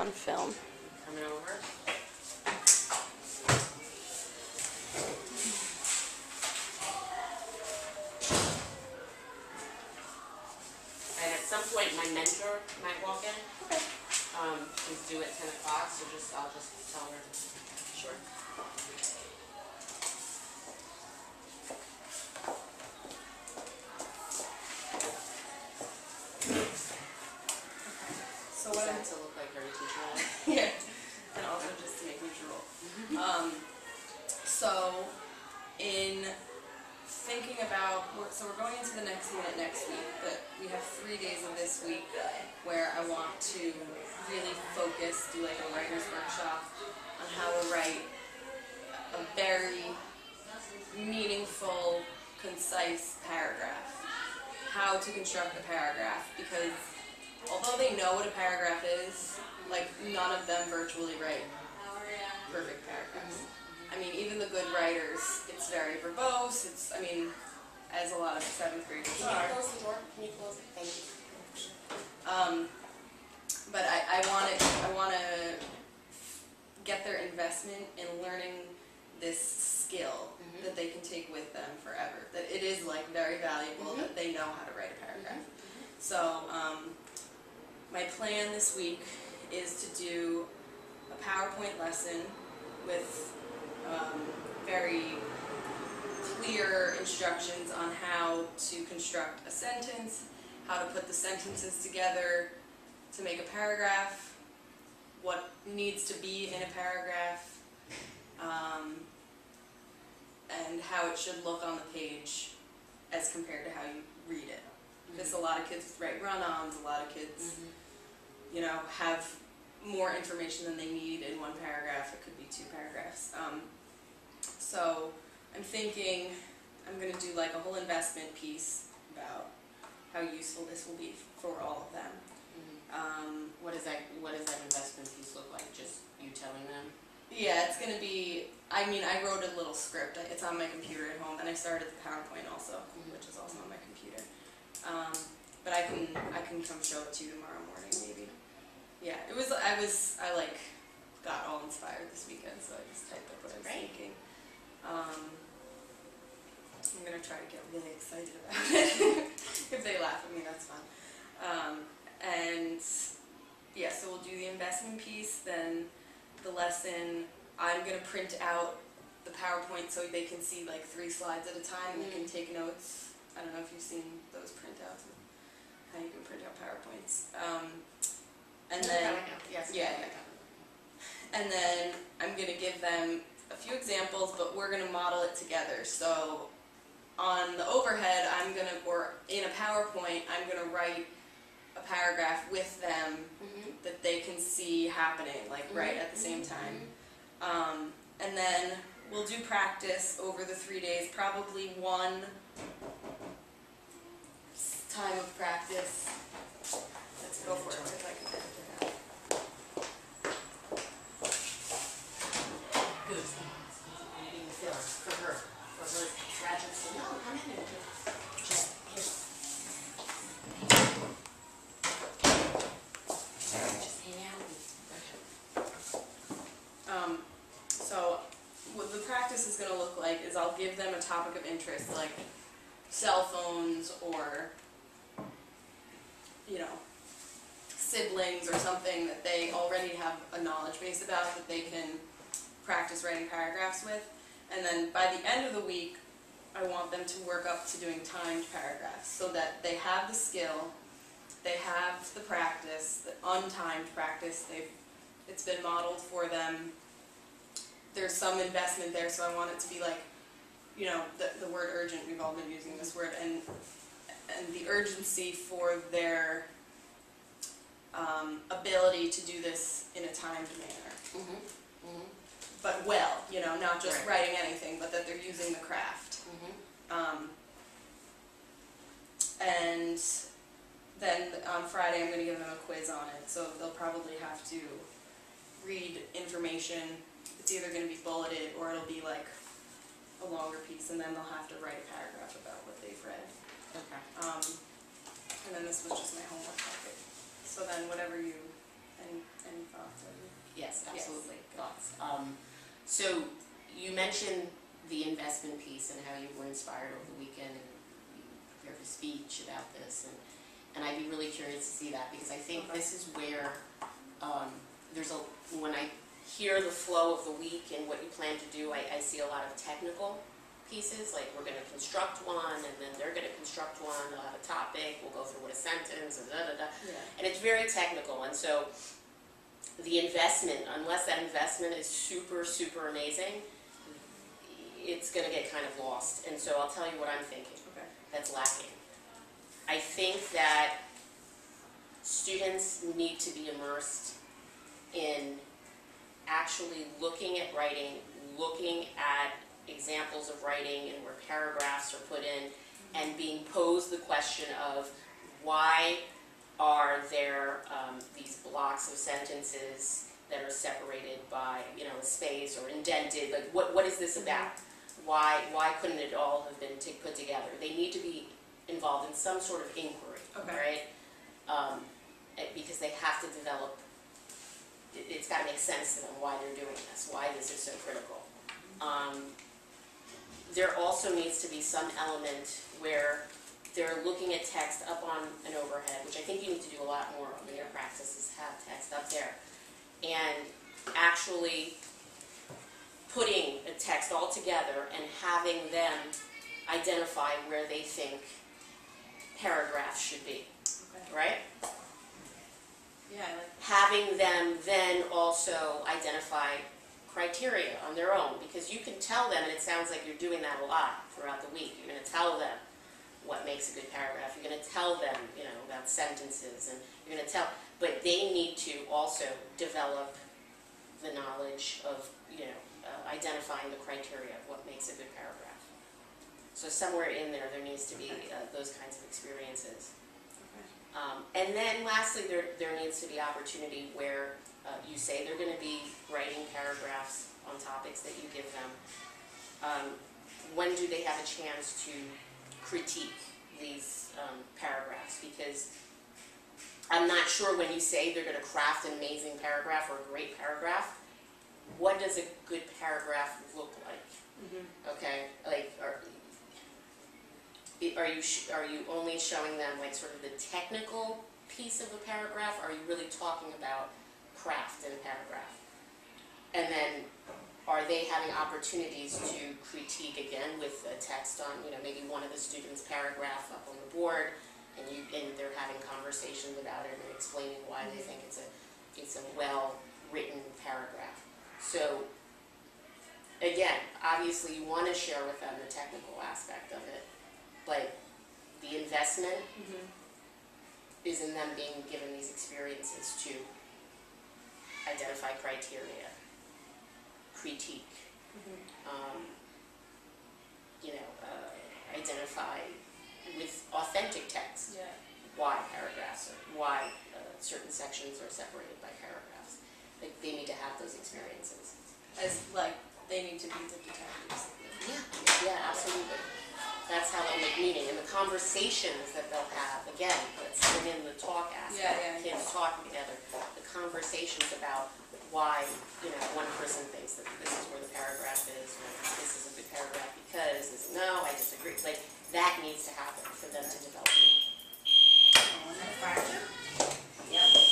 On film. Coming over. And at some point my mentor might walk in. Okay. She's due at 10 o'clock, so I'll just tell her. Sure. So what That to look like her teacher. yeah, and also just to make me drool. So in thinking about, so we're going into the next unit next week, but we have 3 days of this week where I want to really focus, do like a writer's workshop on how to write a very meaningful, concise paragraph. How to construct a paragraph, because although they know what a paragraph is, like none of them virtually write perfect paragraphs. I mean, even the good writers, it's very verbose. It's, I mean, as a lot of 7th graders Can are. you close the door? Can you close it? Thank you. But I want to get their investment in learning this skill that they can take with them forever. That it is like very valuable that they know how to write a paragraph. So my plan this week is to do a PowerPoint lesson with very clear instructions on how to construct a sentence, how to put the sentences together to make a paragraph, what needs to be in a paragraph, and how it should look on the page as compared to how you read it. Because a lot of kids write run-ons, a lot of kids, you know, have more information than they need in one paragraph. It could be 2 paragraphs. So I'm thinking I'm going to do like a whole investment piece about how useful this will be for all of them. What does that investment piece look like? Just you telling them? Yeah, it's going to be, I mean, I wrote a little script. It's on my computer at home, and I started the PowerPoint also, which is also on my computer. But I can come show it to you tomorrow morning, maybe. Yeah, I like got all inspired this weekend, so I just typed up what I was thinking. I'm gonna try to get really excited about it. If they laugh at me, that's fun. And yeah, so we'll do the investment piece, then the lesson. I'm gonna print out the PowerPoint so they can see like 3 slides at a time, and they can take notes. I don't know if you've seen those printouts, how you can print out PowerPoints. And then, and then I'm going to give them a few examples, but we're going to model it together. So on the overhead, or in a PowerPoint, I'm going to write a paragraph with them that they can see happening, like right at the same time. And then we'll do practice over the 3 days, probably 1 time of practice. Let's go for it, if I can get it out. Good. For her. For her tragic. No, come in and just hang out. So what the practice is going to look like is I'll give them a topic of interest, like cell phones or, you know, siblings or something that they already have a knowledge base about that they can practice writing paragraphs with. And then by the end of the week, I want them to work up to doing timed paragraphs so that they have the skill, they have the practice, the untimed practice. It's been modeled for them. There's some investment there, so I want it to be like, you know, the word urgent, we've all been using this word, and the urgency for their ability to do this in a timed manner. But well, you know, not just writing anything, but that they're using the craft. And then on Friday I'm going to give them a quiz on it, so they'll probably have to read information. It's either going to be bulleted or it'll be like a longer piece, and then they'll have to write a paragraph about what they've read. Okay. And then this was just my homework packet. So then whatever any thoughts? Yes, absolutely. Thoughts. So you mentioned the investment piece and how you were inspired over the weekend and you prepared a speech about this, and I'd be really curious to see that, because I think this is where when I hear the flow of the week and what you plan to do, I see a lot of technical pieces, like we're going to construct one, and then they're going to construct one, they'll have a topic, we'll go through what a sentence, and and it's very technical, and so the investment, unless that investment is super, super amazing, it's going to get kind of lost. And so I'll tell you what I'm thinking that's lacking. I think that students need to be immersed in actually looking at writing, looking at examples of writing and where paragraphs are put in, and being posed the question of why are there these blocks of sentences that are separated by, you know, a space or indented? Like, what is this about? Why couldn't it all have been put together? They need to be involved in some sort of inquiry, right? Because they have to develop. It's got to make sense to them why they're doing this, why this is so critical. There also needs to be some element where they're looking at text up on an overhead, which I think you need to do a lot more of in your practices, have text up there, and actually putting a text all together and having them identify where they think paragraphs should be, right? Yeah, I like that. Having them then also identify criteria on their own, because you can tell them, and it sounds like you're doing that a lot throughout the week, you're going to tell them what makes a good paragraph, you're going to tell them, you know, about sentences, and you're going to tell, but they need to also develop the knowledge of, you know, identifying the criteria of what makes a good paragraph. So somewhere in there needs to be those kinds of experiences. And then lastly, there needs to be opportunity where you say they're going to be writing paragraphs on topics that you give them. When do they have a chance to critique these paragraphs? Because I'm not sure when you say they're going to craft an amazing paragraph or a great paragraph, what does a good paragraph look like? Okay, like are you only showing them like sort of the technical piece of a paragraph? Or are you really talking about craft in a paragraph? And then are they having opportunities to critique again with a text on, you know, maybe one of the students' paragraph up on the board, and they're having conversations about it and explaining why they think it's a well-written paragraph. So again, obviously you want to share with them the technical aspect of it, but the investment is in them being given these experiences to identify criteria, critique, you know, identify with authentic text why paragraphs are, why certain sections are separated by paragraphs. Like, they need to have those experiences. As like they need to be the detectives. Yeah, absolutely. That's how they'll make meaning. And the conversations that they'll have, again, let's bring in the talk aspect, kids talking together, the conversations about why, you know, one person thinks that this is where the paragraph is, or this is a good paragraph because, no, I disagree. Like, that needs to happen for them to develop meaning. Oh, and that fracture? Yep.